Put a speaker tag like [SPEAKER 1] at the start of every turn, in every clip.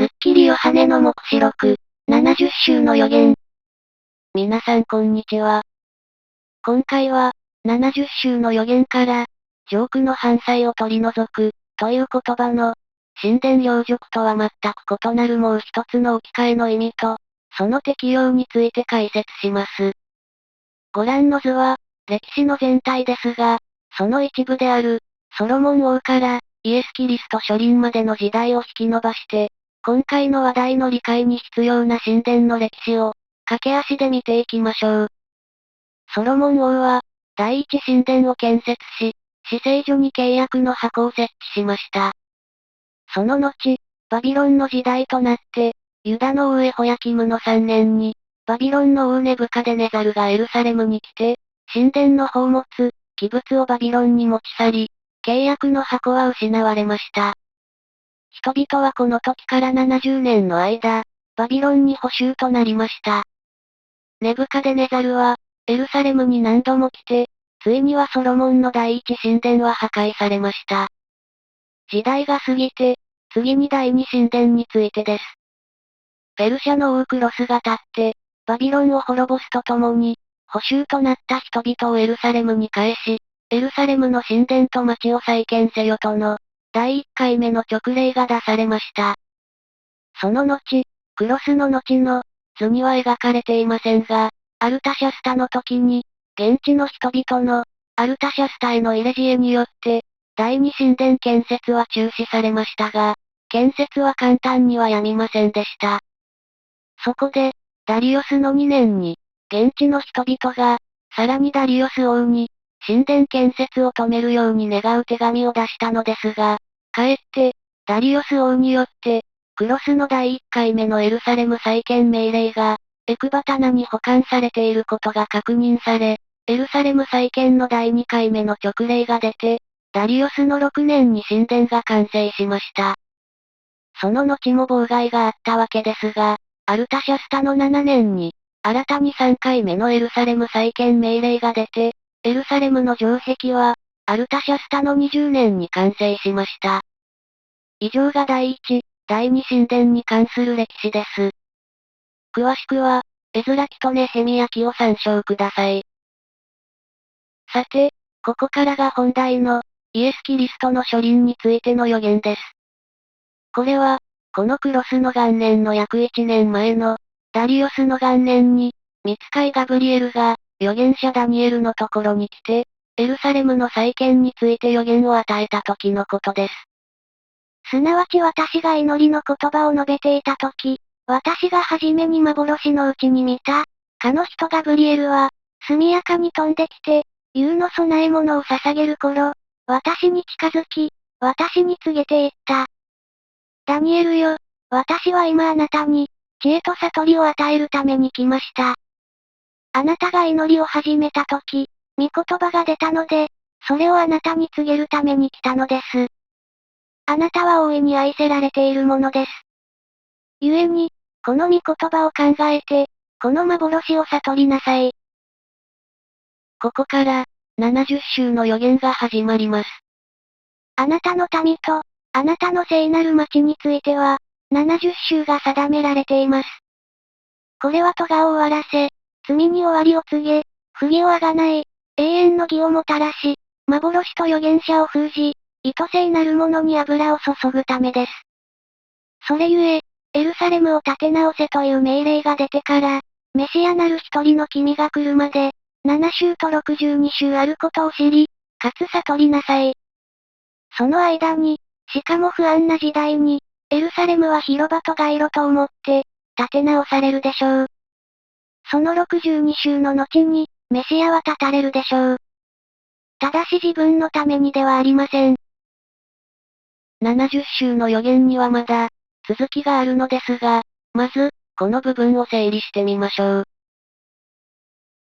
[SPEAKER 1] スッキリヨハネの黙示録、70週の予言。皆さんこんにちは。今回は、70週の予言から、ジョークの反対を取り除く、という言葉の、神殿領辱とは全く異なるもう一つの置き換えの意味と、その適用について解説します。ご覧の図は、歴史の全体ですが、その一部である、ソロモン王から、イエス・キリスト初臨までの時代を引き伸ばして、今回の話題の理解に必要な神殿の歴史を、駆け足で見ていきましょう。ソロモン王は、第一神殿を建設し、至聖所に契約の箱を設置しました。その後、バビロンの時代となって、ユダの王エホヤキムの3年に、バビロンの王ネブカデネザルがエルサレムに来て、神殿の宝物、器物をバビロンに持ち去り、契約の箱は失われました。人々はこの時から70年の間、バビロンに捕囚となりました。ネブカデネザルは、エルサレムに何度も来て、ついにはソロモンの第一神殿は破壊されました。時代が過ぎて、次に第二神殿についてです。ペルシャの王クロスが立って、バビロンを滅ぼすとともに、捕囚となった人々をエルサレムに返し、エルサレムの神殿と町を再建せよとの、第1回目の勅令が出されました。その後、クロスの後の、図には描かれていませんが、アルタシャスタの時に、現地の人々の、アルタシャスタへの入れ知恵によって、第二神殿建設は中止されましたが、建設は簡単にはやみませんでした。そこで、ダリオスの2年に、現地の人々が、さらにダリオス王に、神殿建設を止めるように願う手紙を出したのですが、かえって、ダリオス王によって、クロスの第1回目のエルサレム再建命令が、エクバタナに保管されていることが確認され、エルサレム再建の第2回目の勅令が出て、ダリオスの6年に神殿が完成しました。その後も妨害があったわけですが、アルタシャスタの7年に、新たに3回目のエルサレム再建命令が出て、エルサレムの城壁は、アルタシャスタの20年に完成しました。以上が第一、第二神殿に関する歴史です。詳しくは、エズラ記とネヘミヤ記を参照ください。さて、ここからが本題の、イエス・キリストの初臨についての予言です。これは、このクロスの元年の約1年前の、ダリオスの元年に、御使いガブリエルが、預言者ダニエルのところに来て、エルサレムの再建について予言を与えた時のことです。すなわち私が祈りの言葉を述べていた時、私が初めに幻のうちに見た、かの人ガブリエルは、速やかに飛んできて、夕の供え物を捧げる頃、私に近づき、私に告げて言った。ダニエルよ、私は今あなたに、知恵と悟りを与えるために来ました。あなたが祈りを始めた時、御言葉が出たので、それをあなたに告げるために来たのです。あなたは大いに愛せられているものです。故に、この御言葉を考えて、この幻を悟りなさい。ここから、70週の予言が始まります。あなたの民と、あなたの聖なる町については、70週が定められています。これは咎を終わらせ、罪に終わりを告げ、不義をあがない、永遠の義をもたらし、幻と預言者を封じ、意図聖なるものに油を注ぐためです。それゆえ、エルサレムを立て直せという命令が出てから、メシアなる一人の君が来るまで、7週と62週あることを知り、かつ悟りなさい。その間に、しかも不安な時代に、エルサレムは広場と街路と思って、立て直されるでしょう。その62週の後に、メシアは立たれるでしょう。ただし自分のためにではありません。70週の予言にはまだ、続きがあるのですが、まず、この部分を整理してみましょう。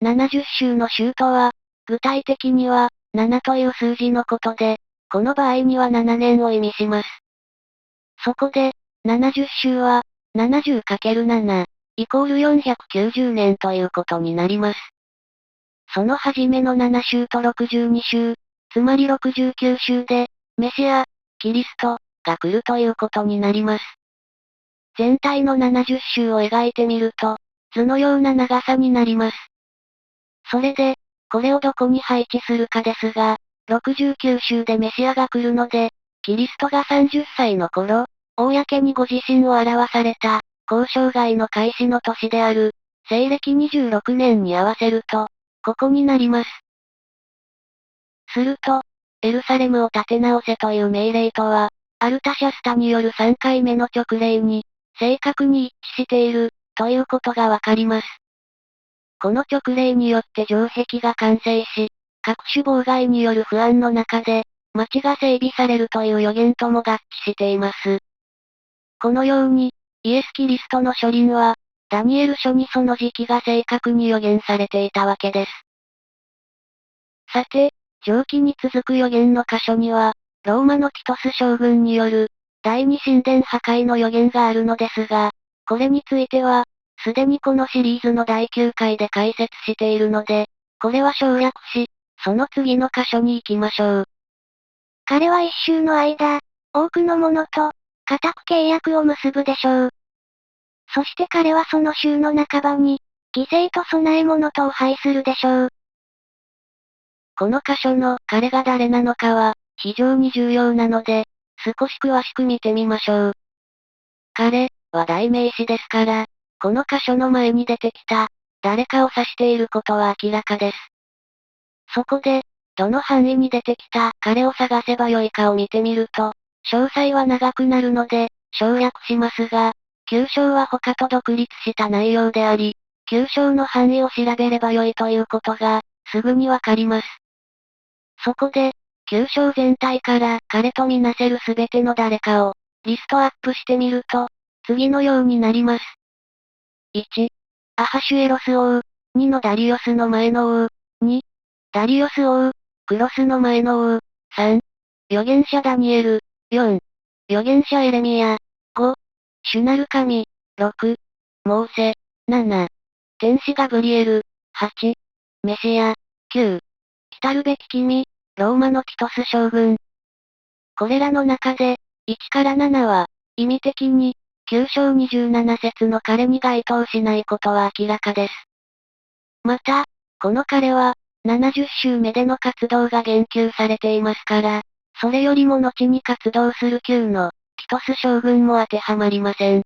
[SPEAKER 1] 70週の週とは、具体的には、7という数字のことで、この場合には7年を意味します。そこで、70週は、70×7、イコール490年ということになります。その初めの7週と62週、つまり69週で、メシア、キリスト、が来るということになります。全体の70周を描いてみると、図のような長さになります。それで、これをどこに配置するかですが、69週でメシアが来るので、キリストが30歳の頃、公にご自身を表された、交渉外の開始の年である、西暦26年に合わせると、ここになります。すると、エルサレムを立て直せという命令とは、アルタシャスタによる3回目の勅令に、正確に一致している、ということがわかります。この勅令によって城壁が完成し、各種妨害による不安の中で、町が整備されるという予言とも合致しています。このように、イエス・キリストの書輪は、ダニエル書にその時期が正確に予言されていたわけです。さて、上記に続く予言の箇所には、ローマのティトス将軍による、第二神殿破壊の予言があるのですが、これについては、すでにこのシリーズの第9回で解説しているので、これは省略し、その次の箇所に行きましょう。
[SPEAKER 2] 彼は一周の間、多くの者と、固く契約を結ぶでしょう。そして彼はその週の半ばに、犠牲と供え物とを拝するでしょう。
[SPEAKER 1] この箇所の彼が誰なのかは、非常に重要なので、少し詳しく見てみましょう。彼は代名詞ですから、この箇所の前に出てきた、誰かを指していることは明らかです。そこで、どの範囲に出てきた彼を探せばよいかを見てみると、詳細は長くなるので、省略しますが、9章は他と独立した内容であり、9章の範囲を調べればよいということが、すぐにわかります。そこで、9章全体から彼とみなせるすべての誰かを、リストアップしてみると、次のようになります。1、アハシュエロス王。2のダリオスの前の王。2、ダリオス王。クロスの前の王。3、預言者ダニエル。4、預言者エレミア。5、主なる神。6、モーセ。7、天使ガブリエル。8、メシア。9、来るべき君。ローマのティトス将軍。これらの中で、1から7は、意味的に、9章27節の彼に該当しないことは明らかです。また、この彼は、70週目での活動が言及されていますから、それよりも後に活動する旧の、ティトス将軍も当てはまりません。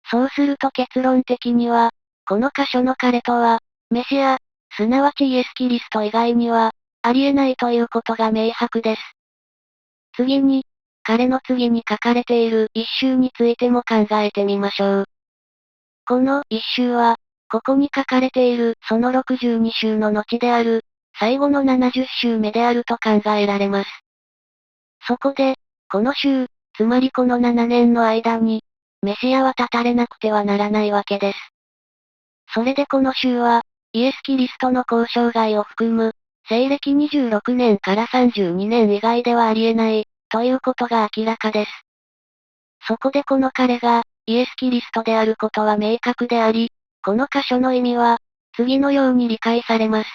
[SPEAKER 1] そうすると結論的には、この箇所の彼とは、メシア、すなわちイエス・キリスト以外には、ありえないということが明白です。次に、彼の次に書かれている一周についても考えてみましょう。この一周は、ここに書かれているその62週の後である、最後の70週目であると考えられます。そこで、この週、つまりこの7年の間に、メシアは立たれなくてはならないわけです。それでこの週は、イエス・キリストの交渉外を含む、西暦26年から32年以外ではありえない、ということが明らかです。そこでこの彼が、イエス・キリストであることは明確であり、この箇所の意味は、次のように理解されます。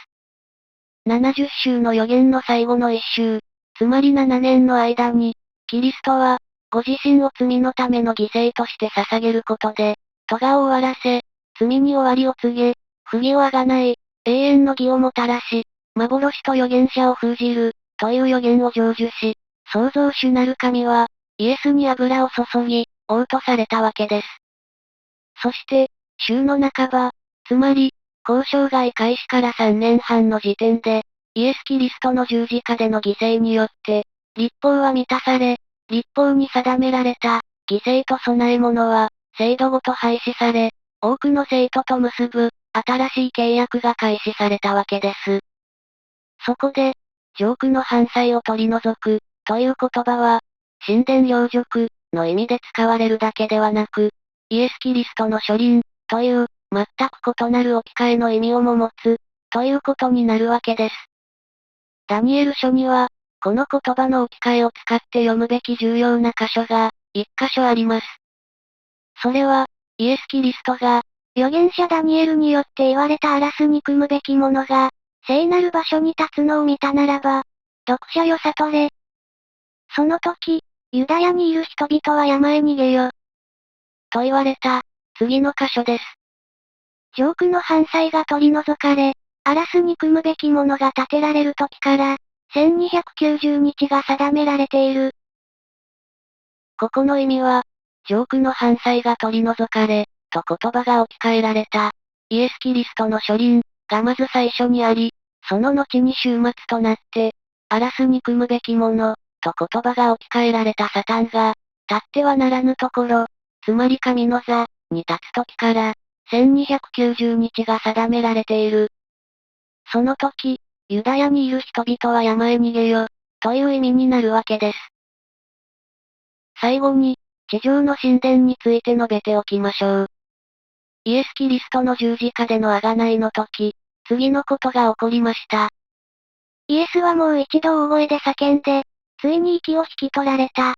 [SPEAKER 1] 70週の予言の最後の1週、つまり7年の間に、キリストは、ご自身を罪のための犠牲として捧げることで、咎を終わらせ、罪に終わりを告げ、不義をあがない、永遠の義をもたらし、幻と預言者を封じる、という預言を成就し、創造主なる神は、イエスに油を注ぎ、王とされたわけです。そして、週の半ば、つまり、交渉外開始から3年半の時点で、イエス・キリストの十字架での犠牲によって、律法は満たされ、律法に定められた、犠牲と供え物は、制度ごと廃止され、多くの生徒と結ぶ、新しい契約が開始されたわけです。そこで、上句の犯罪を取り除く、という言葉は、神殿領辱、の意味で使われるだけではなく、イエス・キリストの書輪、という、全く異なる置き換えの意味をも持つ、ということになるわけです。ダニエル書には、この言葉の置き換えを使って読むべき重要な箇所が、一箇所あります。それは、イエス・キリストが、
[SPEAKER 2] 預言者ダニエルによって言われた荒らす憎むべきものが、聖なる場所に立つのを見たならば、読者よ悟れ。その時、ユダヤにいる人々は山へ逃げよ。
[SPEAKER 1] と言われた、次の箇所です。
[SPEAKER 2] 上空の犯罪が取り除かれ、荒らすに組むべきものが立てられる時から、1290日が定められている。
[SPEAKER 1] ここの意味は、上空の犯罪が取り除かれ、と言葉が置き換えられた、イエス・キリストの書輪、がまず最初にあり、その後に終末となって、荒らすに組むべきもの、と言葉が置き換えられたサタンが、立ってはならぬところ、つまり神の座、に立つ時から、1290日が定められている。その時、ユダヤにいる人々は山へ逃げよ、という意味になるわけです。最後に、地上の神殿について述べておきましょう。イエス・キリストの十字架での贖いの時、次のことが起こりました。
[SPEAKER 2] イエスはもう一度大声で叫んで、ついに息を引き取られた。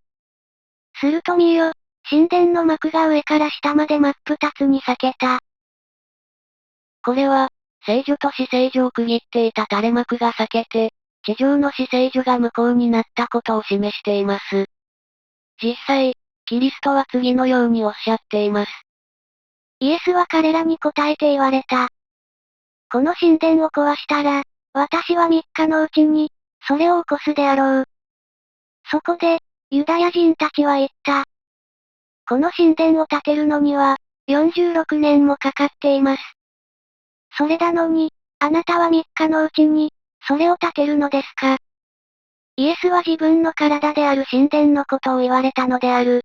[SPEAKER 2] すると見よ、神殿の幕が上から下まで真っ二つに裂けた。
[SPEAKER 1] これは、聖女と死聖女を区切っていた垂れ幕が裂けて、地上の死聖女が無効になったことを示しています。実際、キリストは次のようにおっしゃっています。
[SPEAKER 2] イエスは彼らに答えて言われた。この神殿を壊したら、私は3日のうちに、それを起こすであろう。そこで、ユダヤ人たちは言った。この神殿を建てるのには、46年もかかっています。それなのに、あなたは3日のうちに、それを建てるのですか？イエスは自分の体である神殿のことを言われたのである。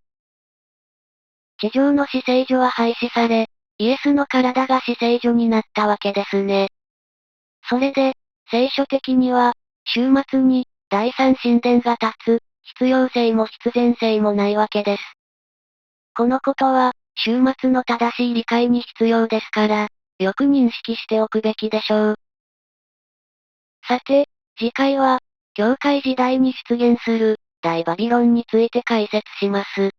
[SPEAKER 1] 地上の死聖女は廃止され、イエスの体が死聖女になったわけですね。それで、聖書的には、終末に、第三神殿が立つ、必要性も必然性もないわけです。このことは、終末の正しい理解に必要ですから、よく認識しておくべきでしょう。さて、次回は、教会時代に出現する、大バビロンについて解説します。